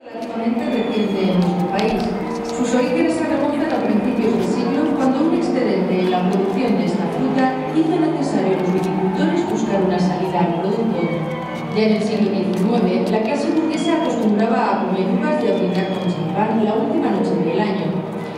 Relativamente reciente en nuestro país. Sus orígenes se remontan a principios del siglo, cuando un excedente en la producción de esta fruta hizo necesario a los viticultores buscar una salida al producto. Ya en el siglo XIX, la clase burguesa acostumbraba a comer uvas de agüita con champán la última noche del año,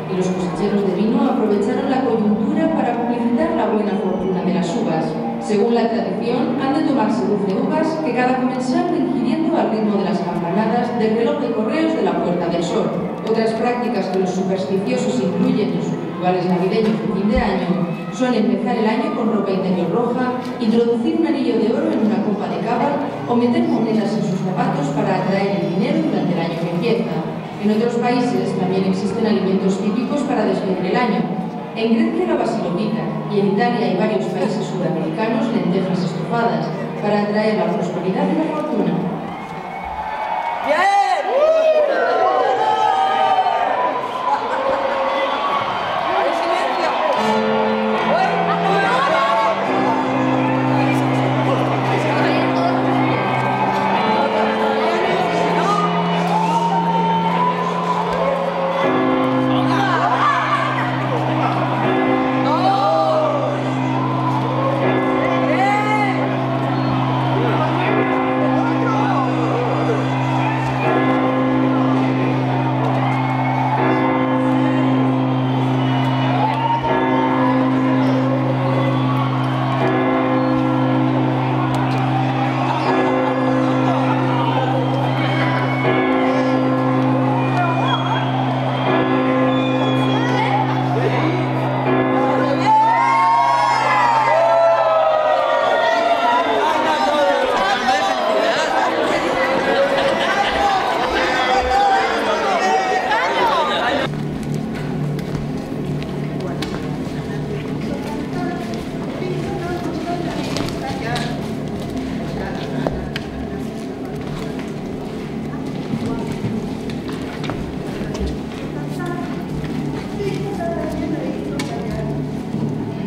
y los cosecheros de vino aprovecharon la coyuntura para publicitar la buena fortuna de las uvas. Según la tradición, han de tomarse 12 uvas que cada comensal va ingiriendo al ritmo de las campanadas del reloj de correos de la Puerta del Sol. Otras prácticas que los supersticiosos incluyen en sus rituales navideños de fin de año son empezar el año con ropa interior roja, introducir un anillo de oro en una copa de cava o meter monedas en sus zapatos para atraer el dinero durante el año que empieza. En otros países también existen alimentos típicos para despedir el año. En Grecia la basilopita y en Italia y varios países sudamericanos lentejas estufadas para atraer la prosperidad y la fortuna.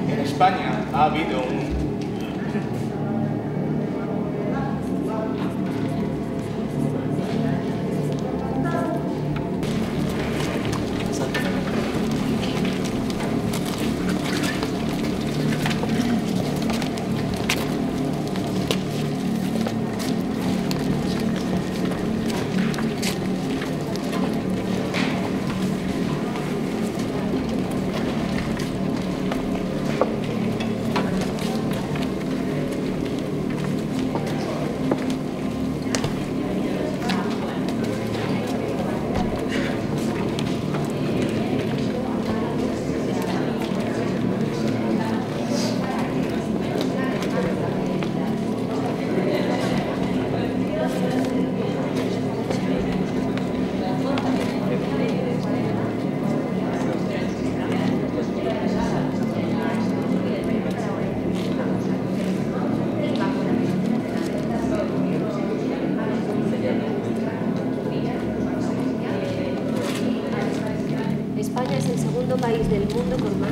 En España ha habido un... España es el segundo país del mundo con más.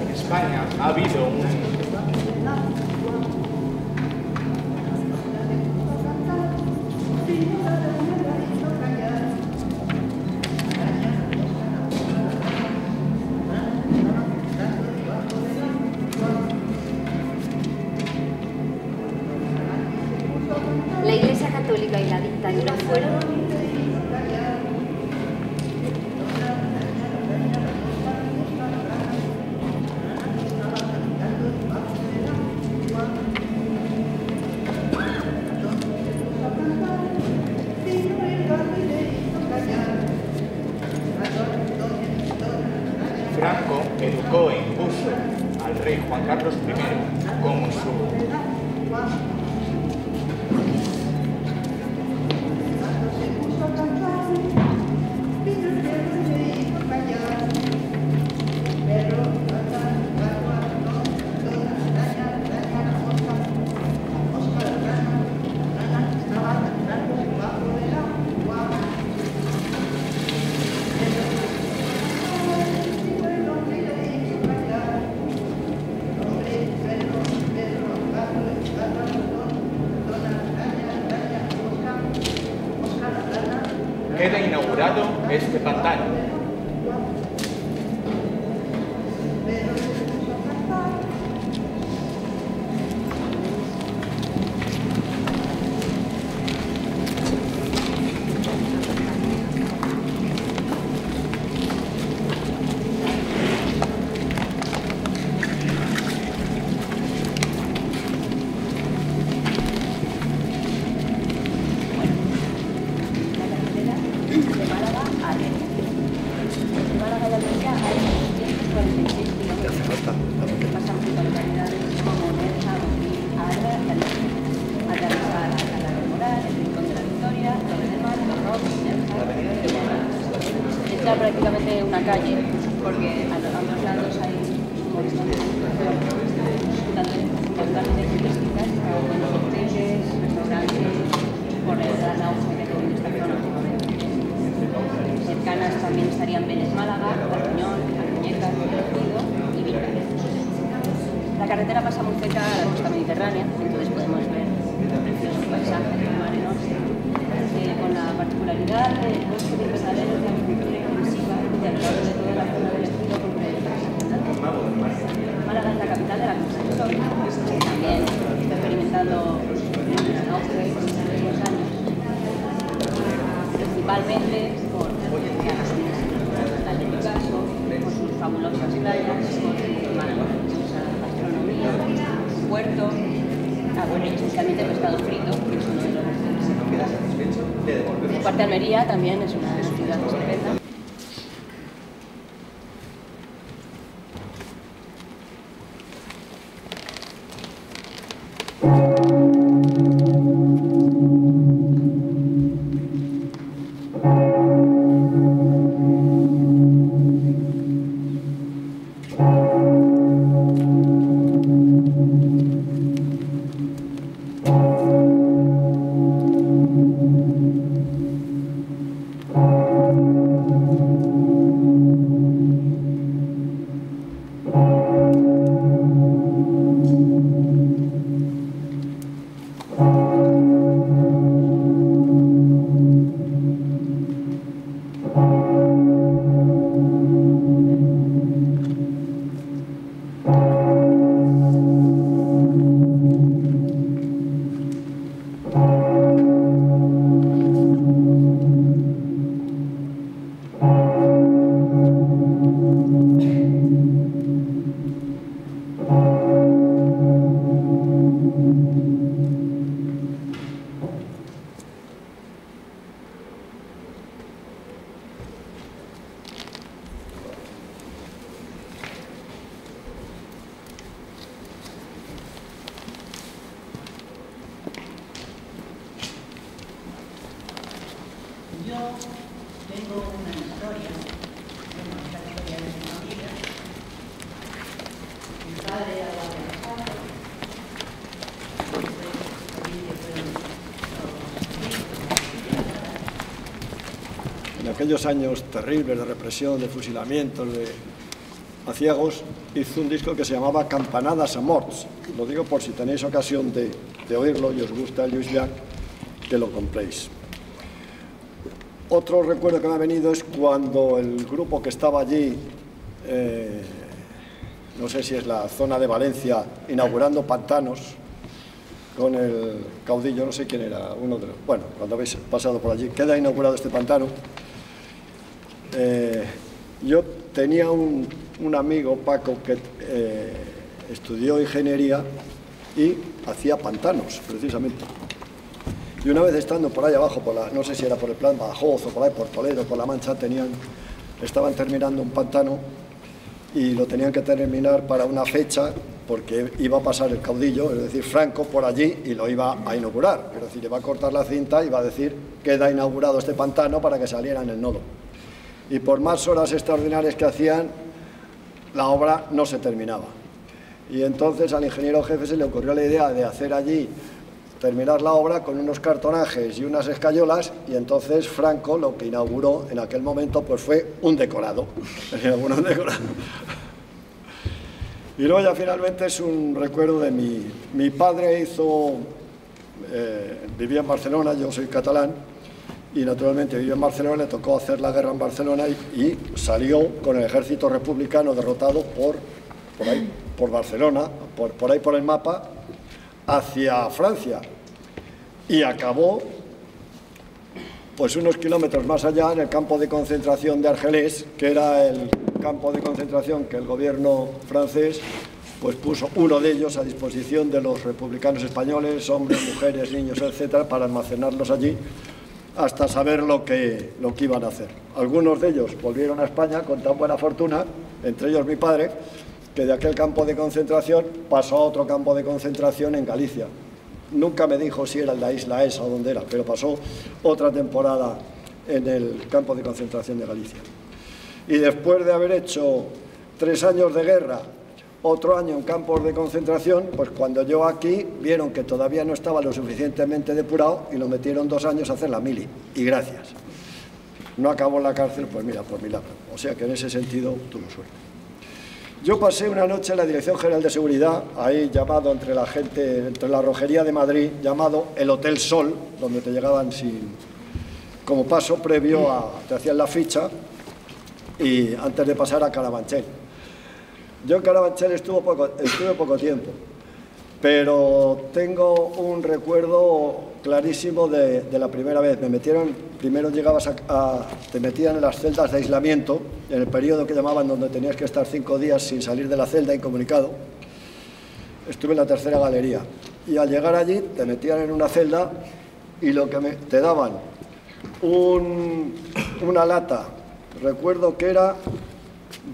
En España ha habido un... La Iglesia Católica y la dictadura fueron... Franco educó e impuso al rey Juan Carlos I como su... este pantano. Está prácticamente una calle, porque a los ambos lados hay fundamentalmente turísticas, con hoteles, restaurantes, por el gran auge que tiene esta zona últimamente. Cercanas también estarían Vélez Málaga, Carriñón, Muñecas, Regido y Vica. La carretera pasa muy cerca a la costa mediterránea, entonces podemos ver preciosos paisajes de mar en oeste, con la particularidad del bosque de invernaderos de agricultura intensiva de a lo largo de toda la zona del Ejido comprendida. Málaga es la capital de la costa histórica, que también está experimentando un auge en los últimos años, principalmente por la de Picasso, por sus fabulosas playas, por su maravillosa gastronomía, puerto, bueno, y especialmente el pescado frito, que es uno de los parte de Almería también es una ciudad estupenda. Yo tengo una historia, esta historia de mi familia. Mi padre era trabajador, en aquellos años terribles de represión, de fusilamientos, de aciagos, hizo un disco que se llamaba Campanadas a Morts. Lo digo por si tenéis ocasión de oírlo y os gusta Lluís Llach, que lo compréis. Otro recuerdo que me ha venido es cuando el grupo que estaba allí, no sé si es la zona de Valencia, inaugurando pantanos, con el caudillo, no sé quién era, uno de los... Bueno, cuando habéis pasado por allí, queda inaugurado este pantano. Yo tenía un amigo, Paco, que estudió ingeniería y hacía pantanos, precisamente. Y una vez estando por ahí abajo, no sé si era por el Plan Badajoz o por ahí por Toledo, por La Mancha, estaban terminando un pantano y lo tenían que terminar para una fecha porque iba a pasar el caudillo, es decir, Franco, por allí y lo iba a inaugurar. Es decir, iba a cortar la cinta y iba a decir, queda inaugurado este pantano para que saliera en el nodo. Y por más horas extraordinarias que hacían, la obra no se terminaba. Y entonces al ingeniero jefe se le ocurrió la idea de hacer allí, terminar la obra con unos cartonajes y unas escayolas, y entonces Franco lo que inauguró en aquel momento pues fue un decorado. Y luego ya finalmente es un recuerdo de mi padre vivía en Barcelona, yo soy catalán, y naturalmente vivió en Barcelona, le tocó hacer la guerra en Barcelona y salió con el ejército republicano derrotado por Barcelona, por ahí por el mapa, hacia Francia, y acabó pues unos kilómetros más allá en el campo de concentración de Argelès, que era el campo de concentración que el gobierno francés pues puso uno de ellos a disposición de los republicanos españoles, hombres, mujeres, niños, etcétera, para almacenarlos allí hasta saber lo que iban a hacer. Algunos de ellos volvieron a España con tan buena fortuna, entre ellos mi padre, que de aquel campo de concentración pasó a otro campo de concentración en Galicia. Nunca me dijo si era en la isla esa o dónde era, pero pasó otra temporada en el campo de concentración de Galicia. Y después de haber hecho 3 años de guerra, otro año en campos de concentración, pues cuando yo aquí vieron que todavía no estaba lo suficientemente depurado y lo metieron 2 años a hacer la mili. Y gracias. No acabó en la cárcel, pues mira, por milagro. O sea que en ese sentido tuvo suerte. Yo pasé una noche en la Dirección General de Seguridad, ahí llamado entre la gente, entre la Rojería de Madrid, llamado el Hotel Sol, donde te llegaban como paso previo te hacían la ficha y antes de pasar a Carabanchel. Yo en Carabanchel estuve poco tiempo, pero tengo un recuerdo clarísimo de la primera vez. Me metieron, primero llegabas te metían en las celdas de aislamiento, en el periodo que llamaban donde tenías que estar 5 días sin salir de la celda, incomunicado. Estuve en la 3ª galería y al llegar allí te metían en una celda y te daban una lata, recuerdo que era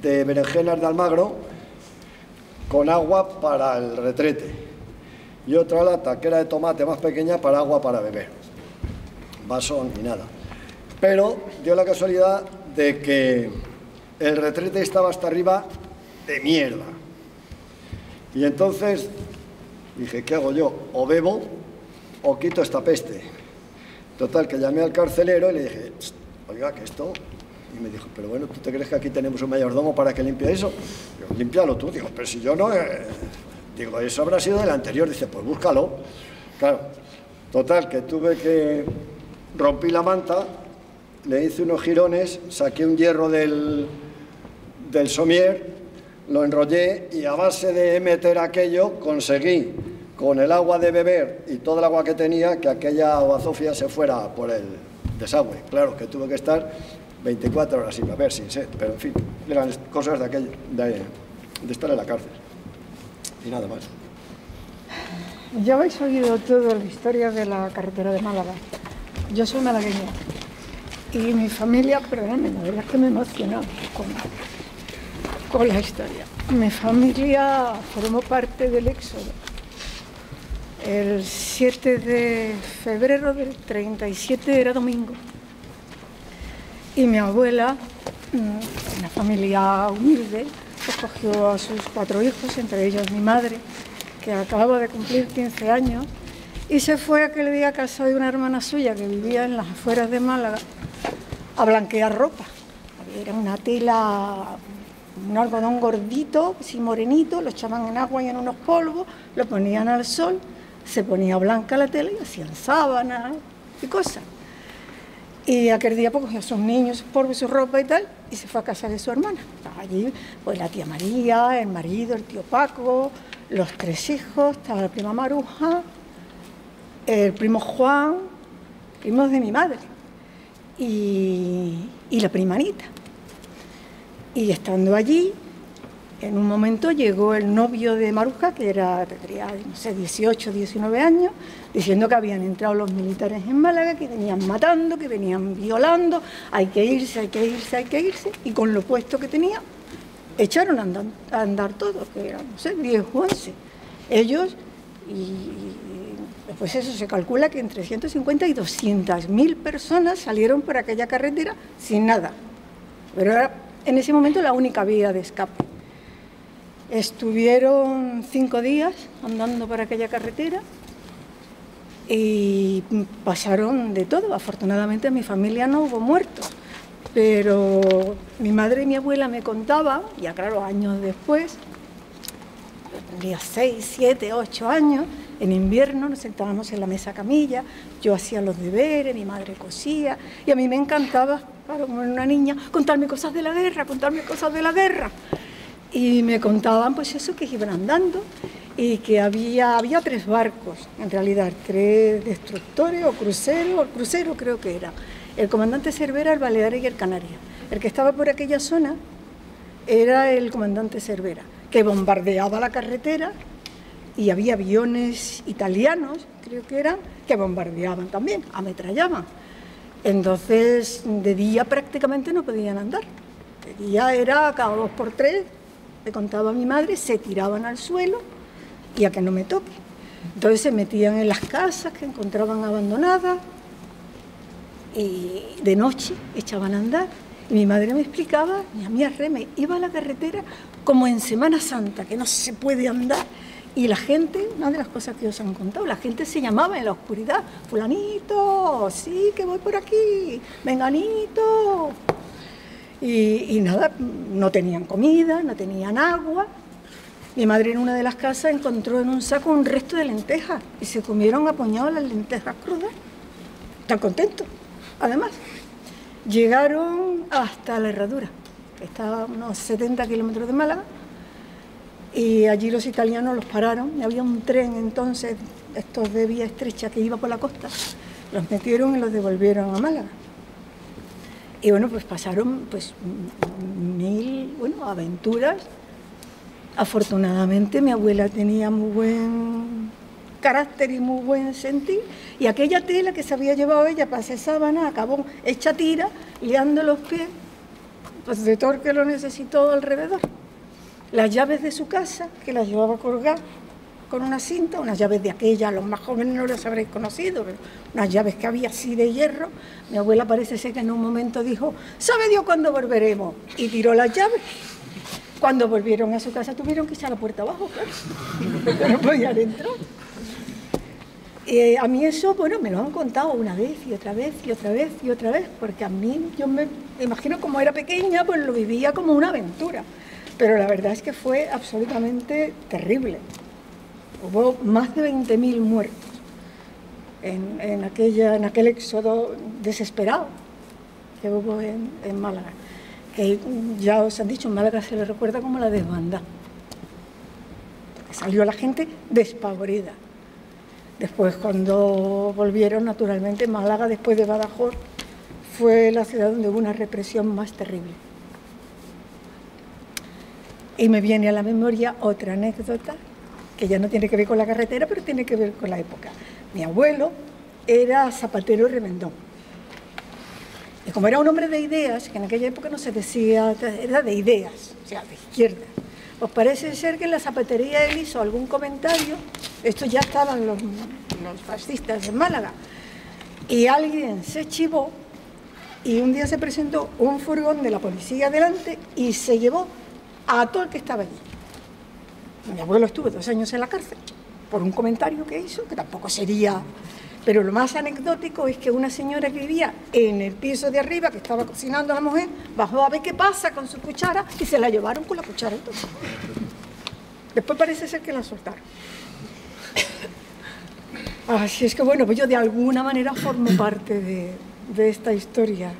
de berenjenas de Almagro, con agua para el retrete, y otra lata que era de tomate más pequeña para agua para beber. Vaso ni nada. Pero dio la casualidad de que el retrete estaba hasta arriba de mierda. Y entonces dije, ¿qué hago yo? O bebo o quito esta peste. Total, que llamé al carcelero y le dije, oiga, que esto... Y me dijo, pero bueno, ¿tú te crees que aquí tenemos un mayordomo para que limpie eso? Digo, límpialo tú. Digo, pero si yo no... Digo, eso habrá sido del anterior. Dice, pues búscalo. Claro, total, que rompí la manta, le hice unos jirones, saqué un hierro del somier, lo enrollé y a base de meter aquello conseguí, con el agua de beber y todo el agua que tenía, que aquella bazofia se fuera por el desagüe. Claro, que tuve que estar 24 horas sin beber, sin sed, pero en fin, eran cosas de estar en la cárcel. Y nada más. Ya habéis oído toda la historia de la carretera de Málaga. Yo soy malagueña y mi familia, perdóname, la verdad es que me emocionó con la historia. Mi familia formó parte del éxodo. El 7 de febrero del 37 era domingo. Y mi abuela, una familia humilde, escogió a sus 4 hijos, entre ellos mi madre, que acababa de cumplir 15 años, y se fue aquel día a casa de una hermana suya que vivía en las afueras de Málaga a blanquear ropa. Era una tela, un algodón gordito, así morenito, lo echaban en agua y en unos polvos, lo ponían al sol, se ponía blanca la tela y hacían sábanas y cosas. Y aquel día pues, cogió a sus niños, sus polvos, su ropa y tal, y se fue a casa de su hermana. Estaba allí pues, la tía María, el marido, el tío Paco, los 3 hijos, estaba la prima Maruja, el primo Juan, primos de mi madre, y la prima Anita. Y estando allí, en un momento llegó el novio de Maruja, que tendría, no sé, 18, 19 años, diciendo que habían entrado los militares en Málaga, que venían matando, que venían violando, hay que irse, hay que irse, hay que irse, y con lo puesto que tenía, echaron a andar todos, que eran, no sé, 10 o 11. Ellos, y pues eso, se calcula que entre 150 y 200.000 personas salieron por aquella carretera sin nada. Pero era en ese momento la única vía de escape. Estuvieron 5 días andando por aquella carretera y pasaron de todo. Afortunadamente en mi familia no hubo muertos, pero mi madre y mi abuela me contaban, ya claro, años después, yo tendría 6, 7, 8 años, En invierno nos sentábamos en la mesa camilla, yo hacía los deberes, mi madre cosía, y a mí me encantaba, claro, como una niña, contarme cosas de la guerra, contarme cosas de la guerra. Y me contaban pues eso, que iban andando y que había 3 barcos, en realidad, 3 destructores o cruceros, el crucero creo que era. El comandante Cervera, el Baleares y el Canarias. El que estaba por aquella zona era el comandante Cervera, que bombardeaba la carretera, y había aviones italianos, creo que eran, que bombardeaban también, ametrallaban. Entonces, de día prácticamente no podían andar. De día era cada 2 por 3, me contaba mi madre, se tiraban al suelo y a que no me toque. Entonces se metían en las casas que encontraban abandonadas y de noche echaban a andar. Y mi madre me explicaba, y a mí me iba a la carretera como en Semana Santa, que no se puede andar. Y la gente, una de las cosas que os han contado, la gente se llamaba en la oscuridad, fulanito, sí, que voy por aquí, menganito. Y nada, no tenían comida, no tenían agua. Mi madre en una de las casas encontró en un saco un resto de lentejas y se comieron a puñados las lentejas crudas. Tan contentos, además. Llegaron hasta la Herradura, que estaba a unos 70 kilómetros de Málaga, y allí los italianos los pararon. Y había un tren entonces, estos de vía estrecha, que iba por la costa, los metieron y los devolvieron a Málaga. Y bueno, pues pasaron pues 1000 aventuras. Afortunadamente mi abuela tenía muy buen carácter y muy buen sentir, y aquella tela que se había llevado ella para hacer sábana acabó hecha tira, liando los pies, pues de todo el que lo necesitó alrededor. Las llaves de su casa, que las llevaba colgadas con una cinta, unas llaves de aquella, los más jóvenes no las habréis conocido, pero unas llaves que había así de hierro. Mi abuela parece ser que en un momento dijo, ¿sabe Dios cuándo volveremos? Y tiró las llaves. Cuando volvieron a su casa tuvieron que echar la puerta abajo, claro, no podían entrar. A mí eso, bueno, me lo han contado una vez y otra vez y otra vez y otra vez, porque a mí, yo me imagino, como era pequeña, pues lo vivía como una aventura. Pero la verdad es que fue absolutamente terrible. Hubo más de 20.000 muertos en aquel éxodo desesperado que hubo en Málaga. Que ya os han dicho, en Málaga se le recuerda como la desbandada. Salió la gente despavorida. Después, cuando volvieron, naturalmente, Málaga, después de Badajoz, fue la ciudad donde hubo una represión más terrible. Y me viene a la memoria otra anécdota, que ya no tiene que ver con la carretera, pero tiene que ver con la época. Mi abuelo era zapatero y remendón. Y como era un hombre de ideas, que en aquella época no se decía, era de ideas, o sea, de izquierda. Pues parece ser que en la zapatería él hizo algún comentario, esto ya estaban los fascistas en Málaga, y alguien se chivó, y un día se presentó un furgón de la policía delante y se llevó a todo el que estaba allí. Mi abuelo estuvo 2 años en la cárcel por un comentario que hizo, que tampoco sería... Pero lo más anecdótico es que una señora que vivía en el piso de arriba, que estaba cocinando a la mujer, bajó a ver qué pasa con su cuchara y se la llevaron con la cuchara y todo. Después parece ser que la soltaron. Así es que bueno, pues yo de alguna manera formo parte de esta historia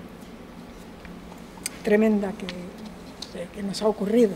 tremenda que nos ha ocurrido.